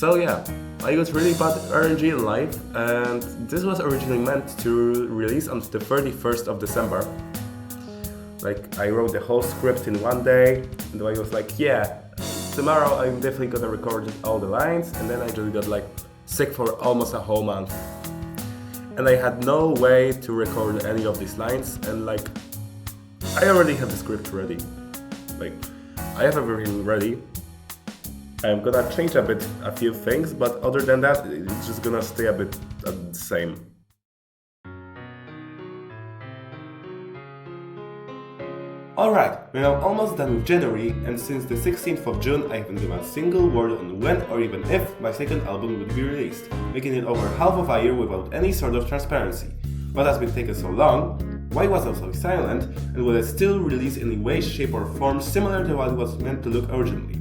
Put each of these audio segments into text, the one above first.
So yeah, I got really bad RNG in life, and this was originally meant to release on the 31st of December. Like, I wrote the whole script in one day, and I was like, yeah, tomorrow I'm definitely gonna record all the lines, and then I just got like sick for almost a whole month. And I had no way to record any of these lines, and like, I already had the script ready. Like, I have everything ready. I'm gonna change a few things, but other than that, it's just gonna stay a bit the same. Alright, we're now almost done with January, and since the 16th of June I haven't given a single word on when or even if my second album would be released, making it over half of a year without any sort of transparency. What has been taking so long? Why was I so silent? And will it still release in a way, shape or form similar to what it was meant to look originally?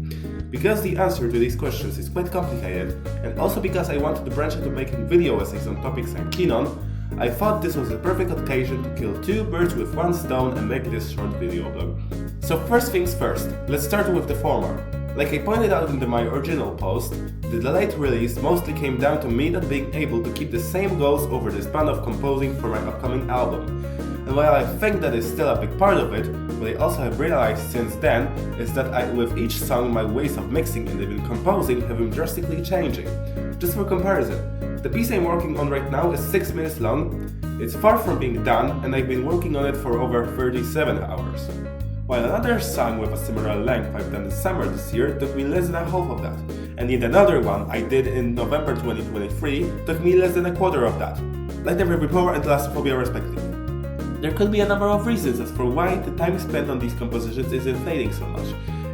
Because the answer to these questions is quite complicated, and also because I wanted to branch into making video essays on topics I'm keen on, I thought this was the perfect occasion to kill two birds with one stone and make this short video blog. So first things first, let's start with the former. Like I pointed out in my original post, the delayed release mostly came down to me not being able to keep the same goals over the span of composing for my upcoming album. And while I think that is still a big part of it, what I also have realized since then is that with each song my ways of mixing and even composing have been drastically changing. Just for comparison, the piece I'm working on right now is 6 minutes long, it's far from being done, and I've been working on it for over 37 hours. While another song with a similar length I've done this summer this year took me less than a half of that, and yet another one I did in November 2023 took me less than a quarter of that, like Never Before and Thalassophobia respectively. There could be a number of reasons as for why the time spent on these compositions is inflating so much,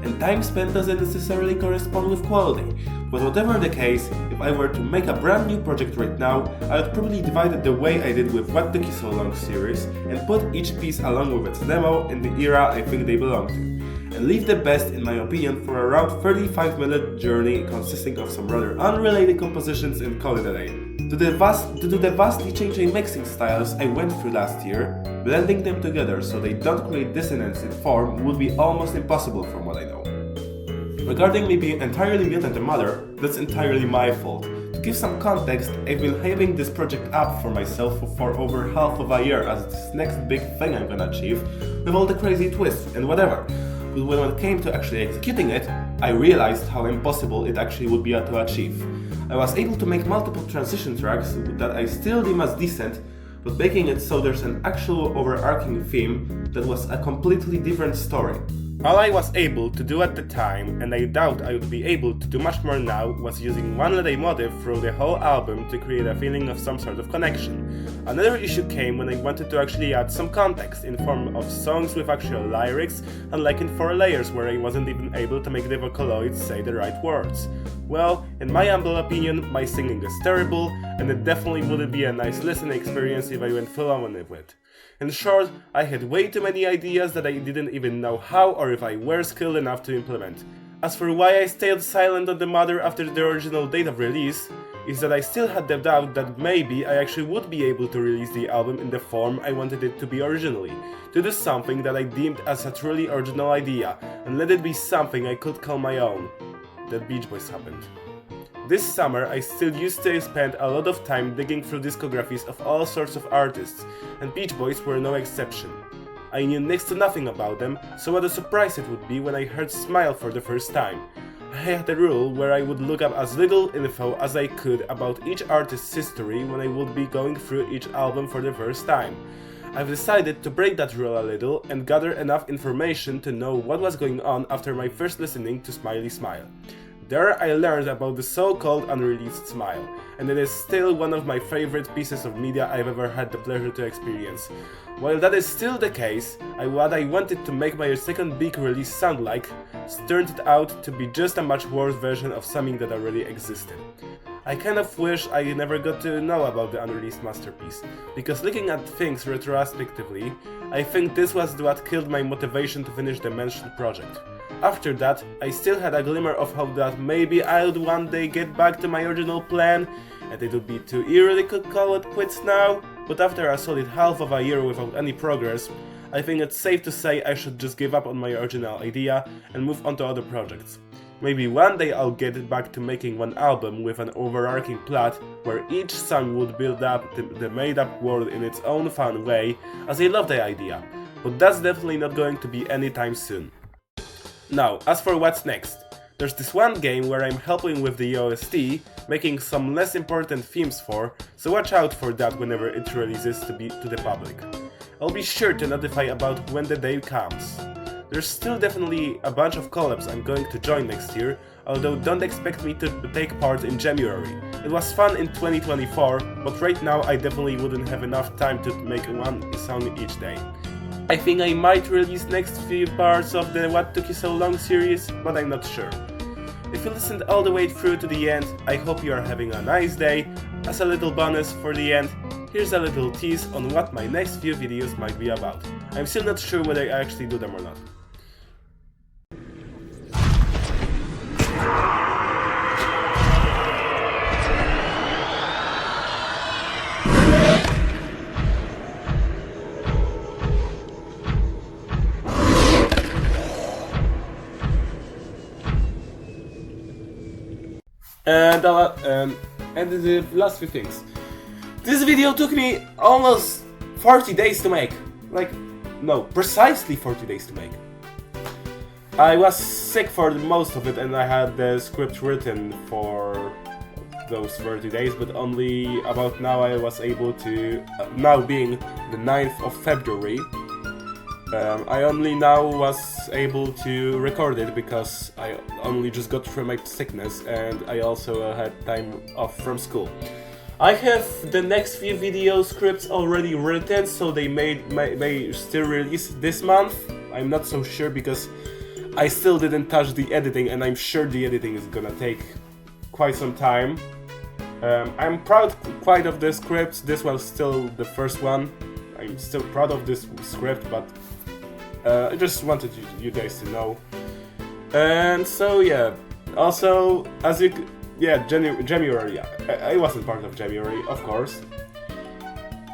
and time spent doesn't necessarily correspond with quality. But whatever the case, if I were to make a brand new project right now, I would probably divide it the way I did with What Took You So Long series and put each piece along with its demo in the era I think they belong to, and leave the best in my opinion for a around 35-minute journey consisting of some rather unrelated compositions and call it a day. To do the vastly changing mixing styles I went through last year, blending them together so they don't create dissonance in form would be almost impossible from what I know. Regarding me being entirely mute and a mother, that's entirely my fault. To give some context, I've been hyping this project up for myself for over half of a year as this next big thing I'm gonna achieve, with all the crazy twists and whatever. But when it came to actually executing it, I realized how impossible it actually would be to achieve. I was able to make multiple transition tracks that I still deem as decent, but making it so there's an actual overarching theme that was a completely different story. All I was able to do at the time, and I doubt I would be able to do much more now, was using one leitmotif through the whole album to create a feeling of some sort of connection. Another issue came when I wanted to actually add some context in form of songs with actual lyrics, unlike in 4 Layers where I wasn't even able to make the Vocaloids say the right words. Well, in my humble opinion, my singing is terrible, and it definitely wouldn't be a nice listening experience if I went full on with it. In short, I had way too many ideas that I didn't even know how or if I were skilled enough to implement. As for why I stayed silent on the matter after the original date of release, is that I still had the doubt that maybe I actually would be able to release the album in the form I wanted it to be originally, to do something that I deemed as a truly original idea, and let it be something I could call my own. That Beach Boys happened. This summer I still used to spend a lot of time digging through discographies of all sorts of artists, and Beach Boys were no exception. I knew next to nothing about them, so what a surprise it would be when I heard Smile for the first time. I had a rule where I would look up as little info as I could about each artist's history when I would be going through each album for the first time. I've decided to break that rule a little and gather enough information to know what was going on after my first listening to Smiley Smile. There I learned about the so-called unreleased Smile, and it is still one of my favorite pieces of media I've ever had the pleasure to experience. While that is still the case, what I wanted to make my second big release sound like turned out to be just a much worse version of something that already existed. I kind of wish I never got to know about the unreleased masterpiece, because looking at things retrospectively, I think this was what killed my motivation to finish the mentioned project. After that, I still had a glimmer of hope that maybe I'd one day get back to my original plan, and it would be too eerie to call it quits now, but after a solid half of a year without any progress, I think it's safe to say I should just give up on my original idea and move on to other projects. Maybe one day I'll get back to making one album with an overarching plot where each song would build up the made-up world in its own fun way, as I love the idea, but that's definitely not going to be anytime soon. Now, as for what's next, there's this one game where I'm helping with the OST, making some less important themes for, so watch out for that whenever it releases to the public. I'll be sure to notify about when the day comes. There's still definitely a bunch of collabs I'm going to join next year, although don't expect me to take part in January. It was fun in 2024, but right now I definitely wouldn't have enough time to make one song each day. I think I might release next few parts of the What Took You So Long series, but I'm not sure. If you listened all the way through to the end, I hope you are having a nice day. As a little bonus for the end, here's a little tease on what my next few videos might be about. I'm still not sure whether I actually do them or not. And the last few things. This video took me almost 40 days to make. Precisely 40 days to make. I was sick for most of it and I had the script written for those 30 days, but only about now I was able to, now being the 9th of February, I only now was able to record it because I only just got through my sickness and I also had time off from school. I have the next few video scripts already written, so they may still release this month. I'm not so sure because I still didn't touch the editing and I'm sure the editing is gonna take quite some time. I'm proud quite of the scripts. This was still the first one. I'm still proud of this script, but I just wanted you guys to know. And so yeah, also as you January, I wasn't part of January, of course.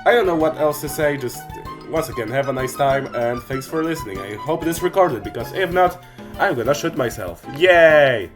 I don't know what else to say, just once again have a nice time and thanks for listening. I hope this recorded, because if not, I'm gonna shoot myself. Yay!